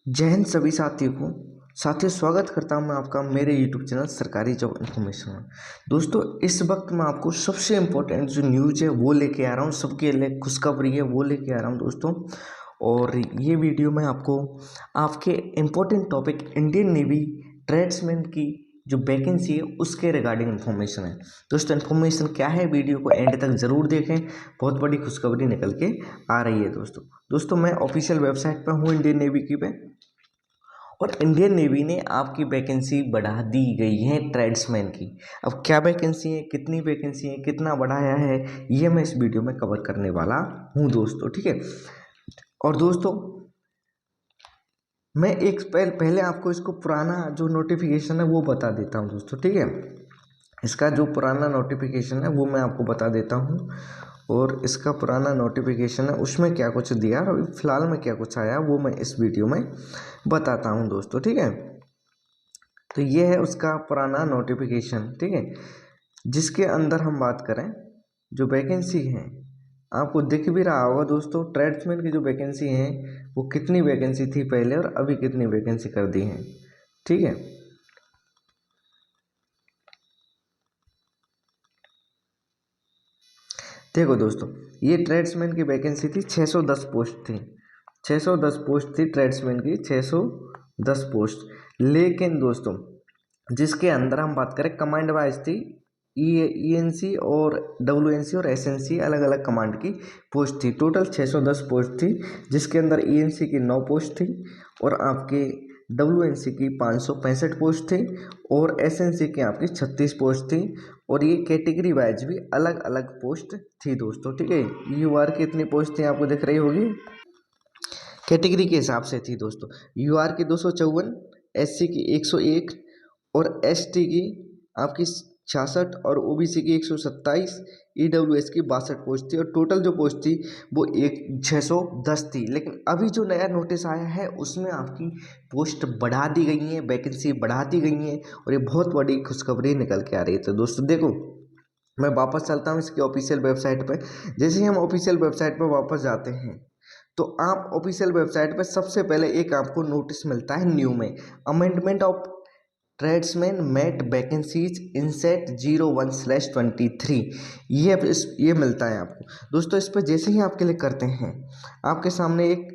जय हिंद सभी साथियों को। साथियों, स्वागत करता हूं मैं आपका मेरे YouTube चैनल सरकारी जॉब इन्फॉर्मेशन में। दोस्तों, इस वक्त मैं आपको सबसे इम्पोर्टेंट जो न्यूज़ है वो लेके आ रहा हूं, सबके लिए खुशखबरी है वो लेके आ रहा हूं दोस्तों। और ये वीडियो में आपको आपके important topic Indian navy tradesman की जो वैकेंसी है उसके रिगार्डिंग इन्फॉर्मेशन है। दोस्तों, इन्फॉर्मेशन क्या है, वीडियो को एंड तक ज़रूर देखें, बहुत बड़ी खुशखबरी निकल के आ रही है दोस्तों मैं ऑफिशियल वेबसाइट पर हूँ इंडियन नेवी की पे, और इंडियन नेवी ने आपकी वैकेंसी बढ़ा दी गई है ट्रेड्समैन की। अब क्या वैकेंसी है, कितनी वैकेंसी है, कितना बढ़ाया है, ये मैं इस वीडियो में कवर करने वाला हूँ दोस्तों, ठीक है। और दोस्तों, मैं एक पहले आपको इसको पुराना जो नोटिफिकेशन है वो बता देता हूँ दोस्तों, ठीक है। इसका जो पुराना नोटिफिकेशन है वो मैं आपको बता देता हूँ, और इसका पुराना नोटिफिकेशन है उसमें क्या कुछ दिया और अभी फ़िलहाल में क्या कुछ आया वो मैं इस वीडियो में बताता हूँ दोस्तों, ठीक है। तो ये है उसका पुराना नोटिफिकेशन, ठीक है, जिसके अंदर हम बात करें जो वैकेंसी है, आपको दिख भी रहा होगा दोस्तों, ट्रेड्समैन की जो वैकेंसी है वो कितनी वैकेंसी थी पहले और अभी कितनी वैकेंसी कर दी है, ठीक है। देखो दोस्तों, ये ट्रेड्समैन की वैकेंसी थी, 610 पोस्ट थी, 610 पोस्ट थी ट्रेड्समैन की, 610 पोस्ट। लेकिन दोस्तों, जिसके अंदर हम बात करें कमांड वाइज थी, ईएनसी और डब्ल्यूएनसी और एसएनसी अलग अलग कमांड की पोस्ट थी। टोटल 610 पोस्ट थी, जिसके अंदर ईएनसी की 9 पोस्ट थी और आपके डब्ल्यूएनसी की 565 पोस्ट थी और एसएनसी की आपकी 36 पोस्ट थी। और ये कैटेगरी वाइज भी अलग अलग पोस्ट थी दोस्तों, ठीक है। यूआर की इतनी पोस्ट थी आपको दिख रही होगी, कैटेगरी के हिसाब से थी दोस्तों। यूआर की 254, एससी की 101 और एसटी की आपकी 66 और ओबीसी की 127, ईडब्ल्यूएस की 62 पोस्ट थी और टोटल जो पोस्ट थी वो 610 थी। लेकिन अभी जो नया नोटिस आया है उसमें आपकी पोस्ट बढ़ा दी गई है, वैकेंसी बढ़ा दी गई है और ये बहुत बड़ी खुशखबरी निकल के आ रही है। तो दोस्तों देखो, मैं वापस चलता हूँ इसकी ऑफिशियल वेबसाइट पर। जैसे ही हम ऑफिशियल वेबसाइट पर वापस जाते हैं तो आप ऑफिशियल वेबसाइट पर सबसे पहले एक आपको नोटिस मिलता है न्यू में, amendment of tradesman mate vacancies INCET 01/23, ये मिलता है आपको दोस्तों। इस पर जैसे ही आप क्लिक करते हैं आपके सामने एक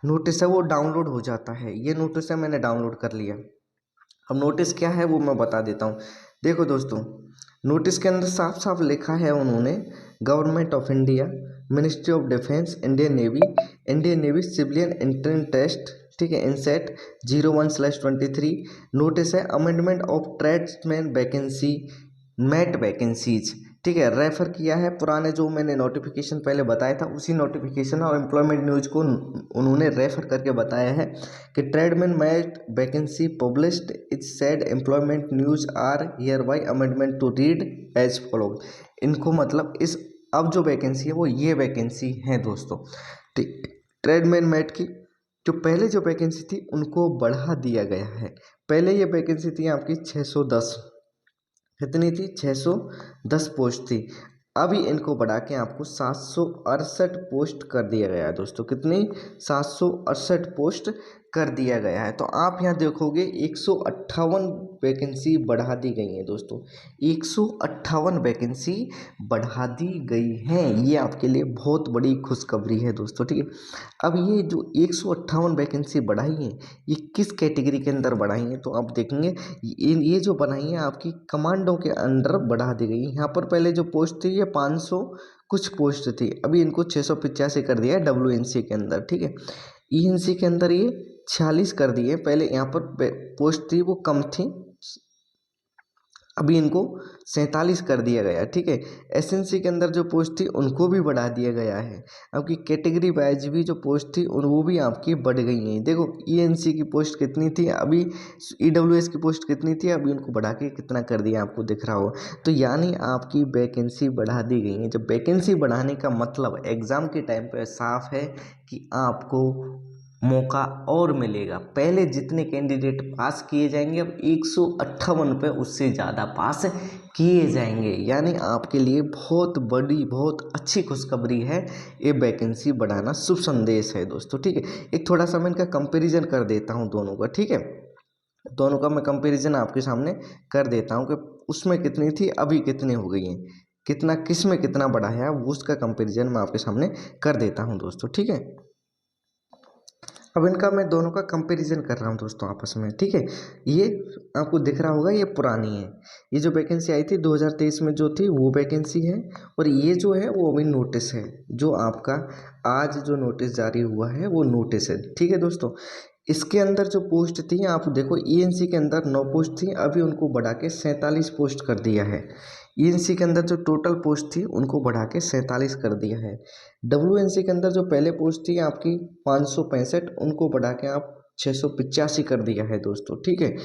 नोटिस है वो डाउनलोड हो जाता है। ये नोटिस है, मैंने डाउनलोड कर लिया। अब नोटिस क्या है वो मैं बता देता हूँ। देखो दोस्तों, नोटिस के अंदर साफ साफ लिखा है उन्होंने, government of India, ministry of defence, Indian navy civilian entrance test, ठीक है, इनसेट 01/23। नोटिस है amendment of tradesman vacancy mate vacancies, ठीक है। रेफर किया है पुराने जो मैंने नोटिफिकेशन पहले बताया था उसी नोटिफिकेशन और एम्प्लॉयमेंट न्यूज को उन्होंने रेफर करके बताया है कि tradesman mate vacancy published it said employment news are hereby amendment to read as follow. इनको मतलब इस अब जो वैकेंसी है वो ये वैकेंसी है दोस्तों, ठीक। ट्रेडमैन मेट की जो पहले जो वैकेंसी थी उनको बढ़ा दिया गया है। पहले ये वैकेंसी थी आपकी 610, कितनी थी, 610 पोस्ट थी। अभी इनको बढ़ा के आपको 768 पोस्ट कर दिया गया है दोस्तों। कितनी, 768 पोस्ट कर दिया गया है। तो आप यहाँ देखोगे 158 वैकेंसी बढ़ा दी गई है दोस्तों, 158 वैकेंसी बढ़ा दी गई हैं। ये आपके लिए बहुत बड़ी खुशखबरी है दोस्तों, ठीक है। अब ये जो 158 वैकेंसी बढ़ाई है ये किस कैटेगरी के अंदर बढ़ाई हैं तो आप देखेंगे ये जो बनाई है आपकी कमांडो के अंडर बढ़ा दी गई। यहाँ पर पहले जो पोस्ट थी ये 500 कुछ पोस्ट थी, अभी इनको 685 कर दिया है डब्ल्यूएनसी के अंदर, ठीक है। ईएनसी के अंदर ये 46 कर दिए, पहले यहाँ पर पोस्ट थी वो कम थी, अभी इनको 47 कर दिया गया, ठीक है। एसएनसी के अंदर जो पोस्ट थी उनको भी बढ़ा दिया गया है। आपकी कैटेगरी वाइज भी जो पोस्ट थी वो भी आपकी बढ़ गई हैं। देखो, ईएनसी की पोस्ट कितनी थी, अभी ईडब्ल्यूएस की पोस्ट कितनी थी, अभी उनको बढ़ा के कितना कर दिया आपको दिख रहा हो। तो यानी आपकी वैकेंसी बढ़ा दी गई है। जब वैकेंसी बढ़ाने का मतलब एग्ज़ाम के टाइम पर साफ है कि आपको मौका और मिलेगा। पहले जितने कैंडिडेट पास किए जाएंगे अब 158 पे उससे ज़्यादा पास किए जाएंगे। यानी आपके लिए बहुत बड़ी बहुत अच्छी खुशखबरी है, ये वैकेंसी बढ़ाना शुभ संदेश है दोस्तों। ठीक है, एक थोड़ा सा मैं इनका कंपैरिजन कर देता हूँ दोनों का। ठीक है, दोनों का मैं कंपैरिजन आपके सामने कर देता हूँ कि उसमें कितनी थी अभी कितनी हो गई है, कितना किस में कितना बढ़ा है, वो उसका कंपैरिजन मैं आपके सामने कर देता हूँ दोस्तों। ठीक है, अब इनका मैं दोनों का कंपैरिजन कर रहा हूँ दोस्तों आपस में। ठीक है, ये आपको दिख रहा होगा ये पुरानी है, ये जो वैकेंसी आई थी 2023 में जो थी वो वैकेंसी है, और ये जो है वो अभी नोटिस है, जो आपका आज जो नोटिस जारी हुआ है वो नोटिस है। ठीक है दोस्तों, इसके अंदर जो पोस्ट थी आप देखो, ईएनसी के अंदर 9 पोस्ट थी, अभी उनको बढ़ा के 47 पोस्ट कर दिया है। ईएनसी के अंदर जो टोटल पोस्ट थी उनको बढ़ा के 47 कर दिया है। डब्ल्यूएनसी के अंदर जो पहले पोस्ट थी आपकी 565, उनको बढ़ा के आप 685 कर दिया है दोस्तों। ठीक है,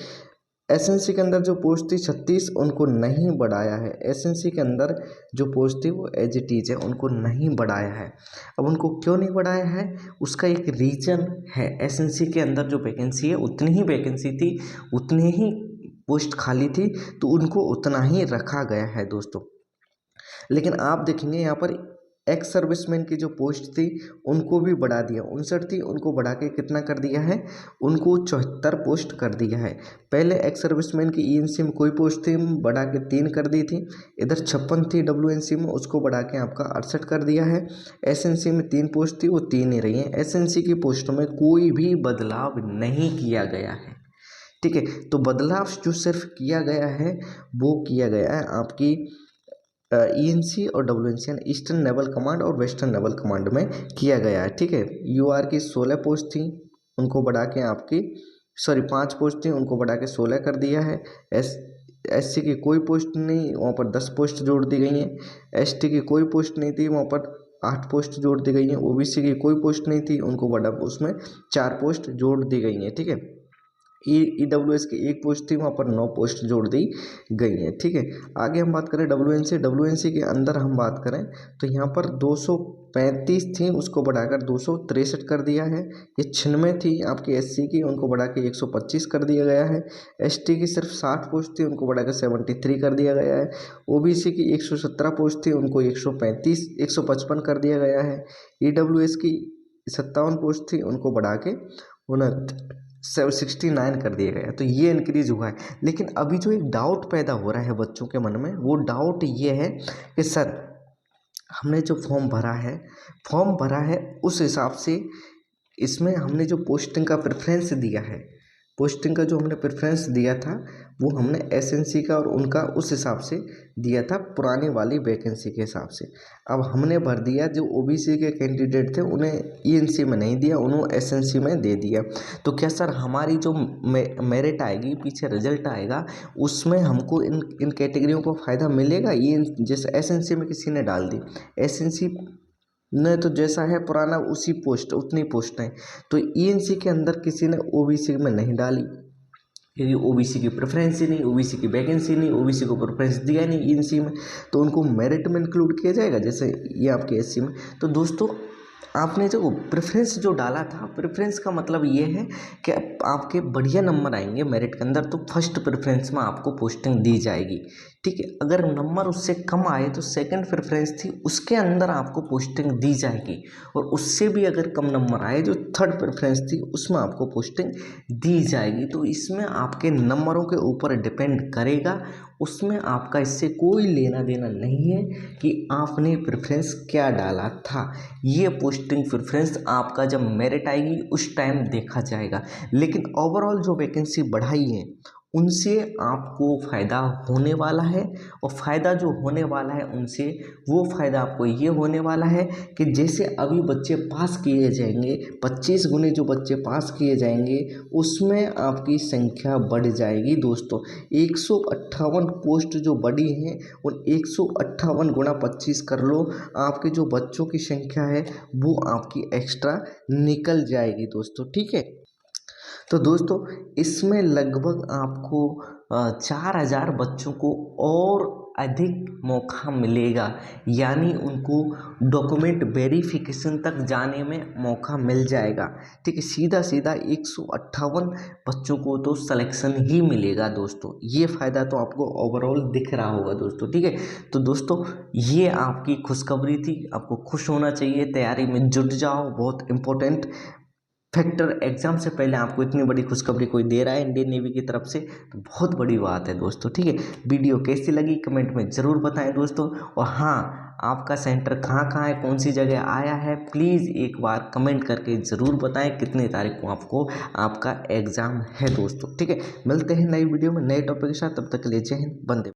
एसएनसी के अंदर जो पोस्ट थी 36, उनको नहीं बढ़ाया है। एसएनसी के अंदर जो पोस्ट थी वो एज इट इज है, उनको नहीं बढ़ाया है। अब उनको क्यों नहीं बढ़ाया है, उसका एक रीजन है। एसएनसी के अंदर जो वैकेंसी है उतनी ही वैकेंसी थी, उतनी ही पोस्ट खाली थी, तो उनको उतना ही रखा गया है दोस्तों। लेकिन आप देखेंगे यहाँ पर एक्स सर्विसमैन की जो पोस्ट थी उनको भी बढ़ा दिया, 59 थी उनको बढ़ा के कितना कर दिया है, उनको 74 पोस्ट कर दिया है। पहले एक्स सर्विसमैन की ईएनसी में कोई पोस्ट थी बढ़ा के 3 कर दी थी, इधर 56 थी डब्ल्यूएनसी में, उसको बढ़ा के आपका 68 कर दिया है। एसएनसी में 3 पोस्ट थी वो 3 ही रही है। एसएनसी की पोस्टों में कोई भी बदलाव नहीं किया गया है। ठीक है, तो बदलाव जो सिर्फ किया गया है वो किया गया है आपकी ईएनसी और डब्ल्यूएनसी यानी ईस्टर्न नेवल कमांड और वेस्टर्न नेवल कमांड में किया गया है। ठीक है, यूआर की 16 पोस्ट थी, उनको बढ़ा के आपकी 5 पोस्ट थी, उनको बढ़ा के 16 कर दिया है। एससी की कोई पोस्ट नहीं, वहाँ पर 10 पोस्ट जोड़ दी गई हैं। एसटी की कोई पोस्ट नहीं थी, वहाँ पर 8 पोस्ट जोड़ दी गई हैं। ओबीसी की कोई पोस्ट नहीं थी, उनको बढ़ा उसमें 4 पोस्ट जोड़ दी गई हैं। ठीक है, ईडब्ल्यूएस की 1 पोस्ट थी, वहाँ पर 9 पोस्ट जोड़ दी गई हैं। ठीक है, आगे हम बात करें डब्ल्यूएनसी के अंदर हम बात करें तो यहाँ पर 235 थी, उसको बढ़ाकर 263 कर दिया है। ये 96 थी आपकी एससी की, उनको बढ़ा के 125 कर दिया गया है। एसटी की सिर्फ 60 पोस्ट थी, उनको बढ़ाकर 73 कर दिया गया है। ओबीसी की 117 पोस्ट थी, उनको 155 कर दिया गया है। ईडब्ल्यूएस की 57 पोस्ट थी, उनको बढ़ा के 69 कर दिया गया। तो ये इंक्रीज हुआ है। लेकिन अभी जो एक डाउट पैदा हो रहा है बच्चों के मन में, वो डाउट ये है कि सर हमने जो फॉर्म भरा है उस हिसाब से इसमें हमने जो पोस्टिंग का प्रेफरेंस दिया है, पोस्टिंग का जो हमने प्रेफरेंस दिया था वो हमने एसएनसी का और उनका उस हिसाब से दिया था, पुरानी वाली वैकेंसी के हिसाब से। अब हमने भर दिया, जो ओबीसी के कैंडिडेट थे उन्हें ईएनसी में नहीं दिया, उन्होंने एसएनसी में दे दिया। तो क्या सर हमारी जो मेरिट आएगी, पीछे रिजल्ट आएगा, उसमें हमको इन कैटेगरियों को फ़ायदा मिलेगा? ये जैसे एसएनसी में किसी ने डाल दी, एसएनसी ने तो जैसा है पुराना उसी पोस्ट उतनी पोस्ट है, तो ईएनसी के अंदर किसी ने ओबीसी में नहीं डाली, क्योंकि ओबीसी की प्रेफरेंस ही नहीं, ओबीसी की वैकेंसी नहीं, ओबीसी को प्रेफरेंस दिया नहीं ईएनसी में, तो उनको मेरिट में इंक्लूड किया जाएगा जैसे ये आपके एससी में। तो दोस्तों आपने जो प्रेफरेंस जो डाला था, प्रेफरेंस का मतलब ये है कि आपके बढ़िया नंबर आएंगे मेरिट के अंदर तो फर्स्ट प्रेफरेंस में आपको पोस्टिंग दी जाएगी। ठीक है, अगर नंबर उससे कम आए तो सेकंड प्रेफरेंस थी उसके अंदर आपको पोस्टिंग दी जाएगी, और उससे भी अगर कम नंबर आए जो थर्ड प्रेफरेंस थी उसमें आपको पोस्टिंग दी जाएगी। तो इसमें आपके नंबरों के ऊपर डिपेंड करेगा, उसमें आपका इससे कोई लेना देना नहीं है कि आपने प्रेफरेंस क्या डाला था। ये पोस्टिंग प्रेफरेंस आपका जब मेरिट आएगी उस टाइम देखा जाएगा। लेकिन ओवरऑल जो वैकेंसी बढ़ाई है उनसे आपको फ़ायदा होने वाला है, और फ़ायदा जो होने वाला है उनसे, वो फ़ायदा आपको ये होने वाला है कि जैसे अभी बच्चे पास किए जाएंगे, 25 गुने जो बच्चे पास किए जाएंगे उसमें आपकी संख्या बढ़ जाएगी दोस्तों। 158 पोस्ट जो बढ़ी हैं उन 158 गुणा 25 कर लो, आपके जो बच्चों की संख्या है वो आपकी एक्स्ट्रा निकल जाएगी दोस्तों। ठीक है, तो दोस्तों इसमें लगभग आपको 4000 बच्चों को और अधिक मौका मिलेगा, यानी उनको डॉक्यूमेंट वेरिफिकेशन तक जाने में मौका मिल जाएगा। ठीक है, सीधा सीधा 158 बच्चों को तो सिलेक्शन ही मिलेगा दोस्तों। ये फ़ायदा तो आपको ओवरऑल दिख रहा होगा दोस्तों। ठीक है, तो दोस्तों ये आपकी खुशखबरी थी, आपको खुश होना चाहिए, तैयारी में जुट जाओ। बहुत इंपॉर्टेंट फैक्टर, एग्जाम से पहले आपको इतनी बड़ी खुशखबरी कोई दे रहा है इंडियन नेवी की तरफ से, तो बहुत बड़ी बात है दोस्तों। ठीक है, वीडियो कैसी लगी कमेंट में ज़रूर बताएं दोस्तों। और हाँ, आपका सेंटर कहाँ कहाँ है, कौन सी जगह आया है, प्लीज़ एक बार कमेंट करके ज़रूर बताएं कितने तारीख को आपको आपका एग्ज़ाम है दोस्तों। ठीक है, मिलते हैं नई वीडियो में नए टॉपिक के साथ, तब तक के लिए जय हिंद, वंदे।